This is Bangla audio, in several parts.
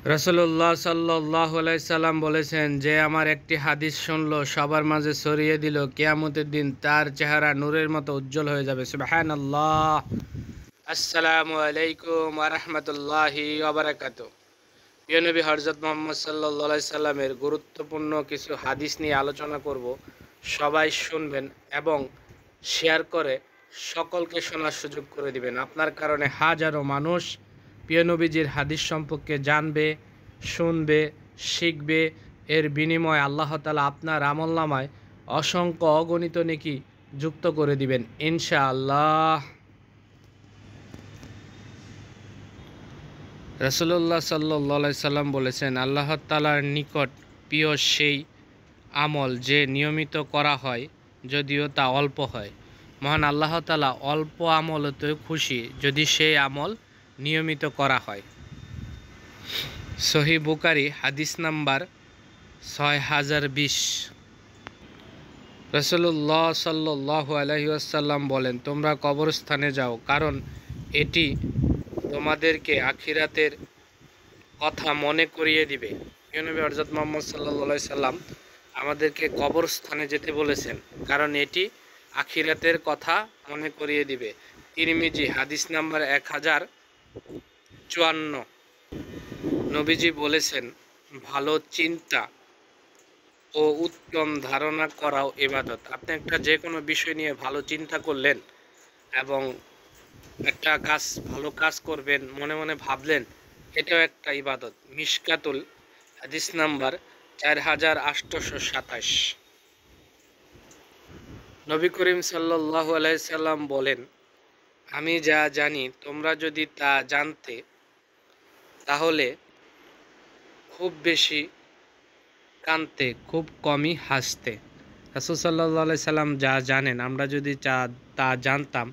রাসূলুল্লাহ সাল্লাল্লাহু আলাইহি সাল্লাম বলেছেন, যে আমার একটি হাদিস শুনলো, সবার মাঝে ছড়িয়ে দিল, কিয়ামতের দিন তার চেহারা নূরের মতো উজ্জ্বল হয়ে যাবে। সুবহানাল্লাহ। আসসালামু আলাইকুম ওয়া রাহমাতুল্লাহি ওয়া বারাকাতুহু। প্রিয় নবী হযরত মুহাম্মদ সাল্লাল্লাহু আলাইহি সাল্লামের গুরুত্বপূর্ণ কিছু হাদিস নিয়ে আলোচনা করব। সবাই শুনবেন এবং শেয়ার করে সকলকে শোনার সুযোগ করে দিবেন। আপনার কারণে হাজারো মানুষ প্রিয় নবীজির হাদিস সম্পর্কে জানবে, শুনবে, শিখবে। এর বিনিময়ে আল্লাহ তাআলা আপনার আমলনামায় অসংখ্য অগণিত নেকি যুক্ত করে দিবেন ইনশাআল্লাহ। রাসূলুল্লাহ সাল্লাল্লাহু আলাইহি সাল্লাম বলেছেন, আল্লাহ তাআলার নিকট প্রিয় সেই আমল যে নিয়মিত করা হয়, যদিও তা অল্প হয়। মহান আল্লাহ তাআলা অল্প আমলতেও খুশি যদি সেই আমল নিয়মিত করা হয়। সহিহ বুখারী হাদিস নাম্বার 6020। রাসূলুল্লাহ সাল্লাল্লাহু আলাইহি ওয়াসাল্লাম বলেন, তোমরা কবরস্থানে যাও, কারণ এটি তোমাদেরকে আখিরাতের কথা মনে করিয়ে দিবে। নবী হযরত মুহাম্মদ সাল্লাল্লাহু আলাইহি সাল্লাম আমাদেরকে কবরস্থানে যেতে বলেছেন, কারণ এটি আখিরাতের কথা মনে করিয়ে দিবে। তিরমিজি হাদিস নাম্বার 1054। নবীজি বলেছেন, ভালো চিন্তা ও উত্তম ধারণা করাও ইবাদত। আপনি একটা যে কোনো বিষয় নিয়ে ভালো চিন্তা করলেন এবং একটা ভালো কাজ করবেন মনে মনে ভাবলেন, এটাও একটা ইবাদত। মিশকাতুল হাদিস নাম্বার 4827। নবী করিম সাল্লাল্লাহু আলাইহি সাল্লাম বলেন, আমি যা জানি তোমরা যদি তা জানতে, তাহলে খুব বেশি কাঁদতে, খুব কমই হাসতে। রাসূল সাল্লাল্লাহু আলাইহি সাল্লাম যা জানেন, আমরা যদি তা জানতাম,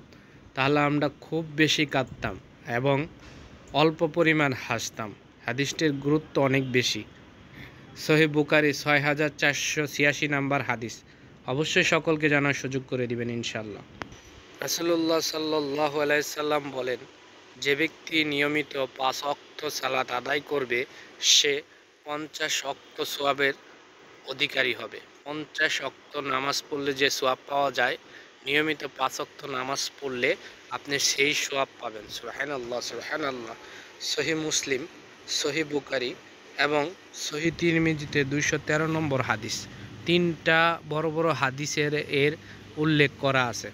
তাহলে আমরা খুব বেশি কাঁদতাম এবং অল্প পরিমাণ হাসতাম। হাদিসটির গুরুত্ব অনেক বেশি। সহিহ বুখারী 6486 নাম্বার হাদিস। অবশ্যই সকলকে জানার সুযোগ করে দিবেন ইনশাআল্লাহ। রাসূলুল্লাহ সাল্লাল্লাহু আলাইহি সাল্লাম বলেন, যে ব্যক্তি নিয়মিত 5 ওয়াক্ত সালাত আদায় করবে, সে 50 ওয়াক্ত সওয়াবের অধিকারী হবে। 50 ওয়াক্ত নামাজ পড়লে যে সওয়াব পাওয়া যায়, নিয়মিত 5 ওয়াক্ত নামাজ পড়লে আপনি সেই সওয়াব পাবেন। সুবহানাল্লাহ, সুবহানাল্লাহ। সহিহ মুসলিম, সহিহ বুখারী এবং সহিহ তিরমিজিতে 213 নম্বর হাদিস। তিনটা বড় বড় হাদিসের এর উল্লেখ করা আছে।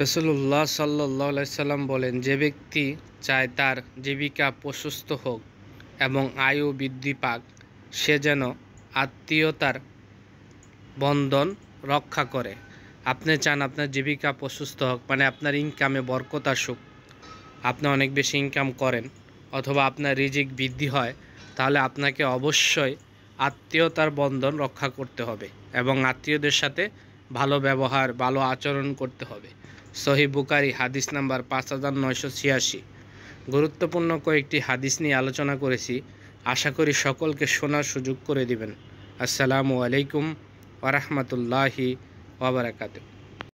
রাসূলুল্লাহ সাল্লাল্লাহু আলাইহি সাল্লাম বলেন, যে ব্যক্তি চায় তার জীবিকা প্রশস্ত হোক এবং আয়ু বৃদ্ধি পাক, সে যেন আত্মীয়তার বন্ধন রক্ষা করে। আপনি চান আপনার জীবিকা প্রশস্ত হোক, মানে আপনার ইনকামে বরকত আসুক, আপনি অনেক বেশি ইনকাম করেন অথবা আপনার রিজিক বৃদ্ধি হয়, তাহলে আপনাকে অবশ্যই আত্মীয়তার বন্ধন রক্ষা করতে হবে এবং আত্মীয়দের সাথে ভালো ব্যবহার, ভালো আচরণ করতে হবে। সহিহ বুখারী হাদিস নাম্বার 5986। গুরুত্বপূর্ণ কয়েকটি হাদিস নিয়ে আলোচনা করেছি, আশা করি সকলকে শোনার সুযোগ করে দিবেন। আসসালামু আলাইকুম ওয়া রাহমাতুল্লাহি ওয়া বারাকাতুহু।